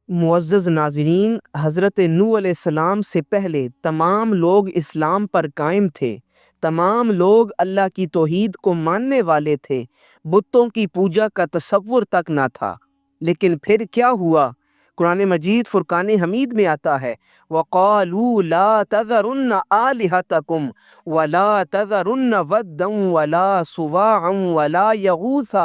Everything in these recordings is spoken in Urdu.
معزز ناظرین، حضرت نوح علیہ السلام سے پہلے تمام لوگ اسلام پر قائم تھے، تمام لوگ اللہ کی توحید کو ماننے والے تھے، بتوں کی پوجا کا تصور تک نہ تھا۔ لیکن پھر کیا ہوا؟ قرآن مجید فرقان حمید میں آتا ہے وَقَالُوا لَا تَذَرُنَّ آلِهَتَكُمْ وَلَا تَذَرُنَّ وَدًّا وَلَا سُوَاعًا وَلَا يَغُوثَ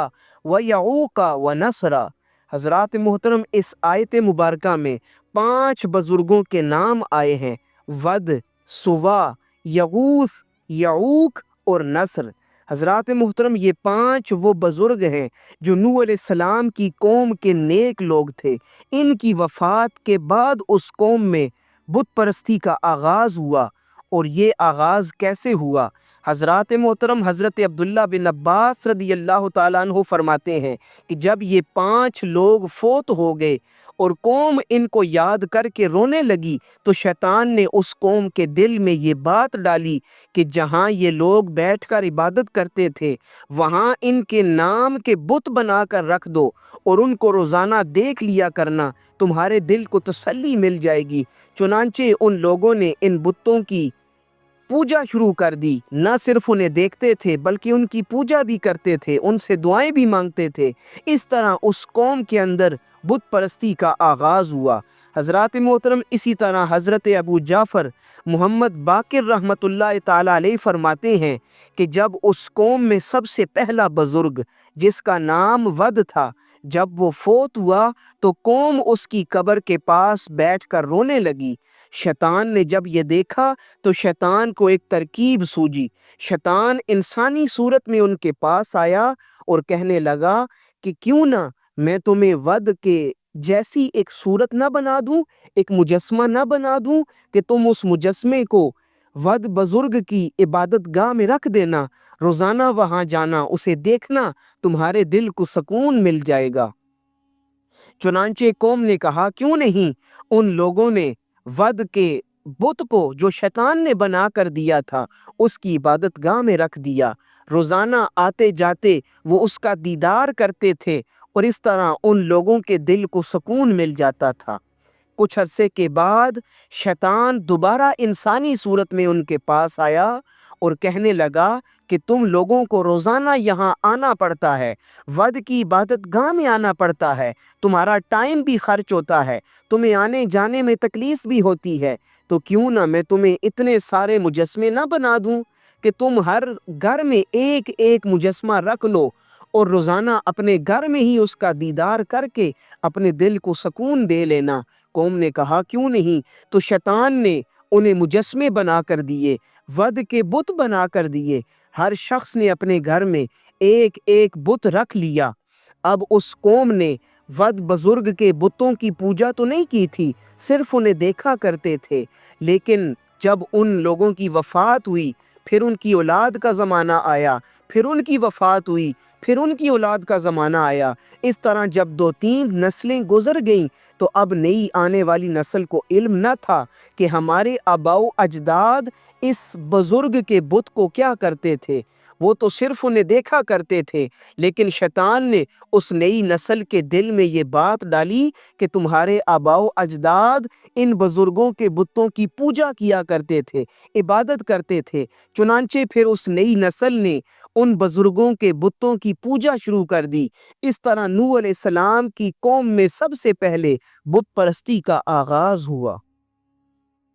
وَيَعُوقَ وَنَسْرًا۔ حضرات محترم، اس آیت مبارکہ میں 5 بزرگوں کے نام آئے ہیں: ود، سوا، یغوث، یعوق اور نصر۔ حضرات محترم، یہ 5 وہ بزرگ ہیں جو نوح علیہ السلام کی قوم کے نیک لوگ تھے۔ ان کی وفات کے بعد اس قوم میں بت پرستی کا آغاز ہوا۔ اور یہ آغاز کیسے ہوا؟ حضرات محترم، حضرت عبداللہ بن عباس رضی اللہ تعالیٰ عنہ فرماتے ہیں کہ جب یہ 5 لوگ فوت ہو گئے اور قوم ان کو یاد کر کے رونے لگی تو شیطان نے اس قوم کے دل میں یہ بات ڈالی کہ جہاں یہ لوگ بیٹھ کر عبادت کرتے تھے وہاں ان کے نام کے بت بنا کر رکھ دو اور ان کو روزانہ دیکھ لیا کرنا، تمہارے دل کو تسلی مل جائے گی۔ چنانچہ ان لوگوں نے ان بتوں کی پوجا شروع کر دی۔ نہ صرف انہیں دیکھتے تھے بلکہ ان کی پوجا بھی کرتے تھے، ان سے دعائیں بھی مانگتے تھے۔ اس طرح اس قوم کے اندر بت پرستی کا آغاز ہوا۔ حضرات محترم، اسی طرح حضرت ابو جعفر محمد باقر رحمۃ اللہ تعالیٰ علیہ فرماتے ہیں کہ جب اس قوم میں سب سے پہلا بزرگ جس کا نام ود تھا، جب وہ فوت ہوا تو قوم اس کی قبر کے پاس بیٹھ کر رونے لگی۔ شیطان نے جب یہ دیکھا تو شیطان کو ایک ترکیب سوجی۔ شیطان انسانی صورت میں ان کے پاس آیا اور کہنے لگا کہ کیوں نہ میں تمہیں ود کے جیسی ایک صورت نہ بنا دوں، ایک مجسمہ نہ بنا دوں کہ تم اس مجسمے کو ود بزرگ کی عبادت گاہ میں رکھ دینا، روزانہ وہاں جانا، اسے دیکھنا، تمہارے دل کو سکون مل جائے گا۔ چنانچہ قوم نے کہا کیوں نہیں۔ ان لوگوں نے ود کے بت کو جو شیطان نے بنا کر دیا تھا اس کی عبادت گاہ میں رکھ دیا۔ روزانہ آتے جاتے وہ اس کا دیدار کرتے تھے اور اس طرح ان لوگوں کے دل کو سکون مل جاتا تھا۔ کچھ عرصے کے بعد شیطان دوبارہ انسانی صورت میں ان کے پاس آیا اور کہنے لگا کہ تم لوگوں کو روزانہ یہاں آنا پڑتا ہے، ود کی عبادت گاہ میں آنا پڑتا ہے، تمہارا ٹائم بھی خرچ ہوتا ہے، تمہیں آنے جانے میں تکلیف بھی ہوتی ہے، تو کیوں نہ میں تمہیں اتنے سارے مجسمے نہ بنا دوں کہ تم ہر گھر میں ایک ایک مجسمہ رکھ لو اور روزانہ اپنے گھر میں ہی اس کا دیدار کر کے اپنے دل کو سکون دے لینا۔ قوم نے کہا کیوں نہیں۔ تو شیطان نے انہیں مجسمے بنا کر دیے، ود کے بت بنا کر دیے۔ ہر شخص نے اپنے گھر میں ایک ایک بت رکھ لیا۔ اب اس قوم نے ود بزرگ کے بتوں کی پوجا تو نہیں کی تھی، صرف انہیں دیکھا کرتے تھے۔ لیکن جب ان لوگوں کی وفات ہوئی، پھر ان کی اولاد کا زمانہ آیا، پھر ان کی وفات ہوئی، پھر ان کی اولاد کا زمانہ آیا۔ اس طرح جب 2-3 نسلیں گزر گئیں تو اب نئی آنے والی نسل کو علم نہ تھا کہ ہمارے آباء و اجداد اس بزرگ کے بت کو کیا کرتے تھے، وہ تو صرف انہیں دیکھا کرتے تھے۔ لیکن شیطان نے اس نئی نسل کے دل میں یہ بات ڈالی کہ تمہارے آباء و اجداد ان بزرگوں کے بتوں کی پوجا کیا کرتے تھے، عبادت کرتے تھے۔ چنانچہ پھر اس نئی نسل نے ان بزرگوں کے بتوں کی پوجا شروع کر دی۔ اس طرح نوح علیہ السلام کی قوم میں سب سے پہلے بت پرستی کا آغاز ہوا۔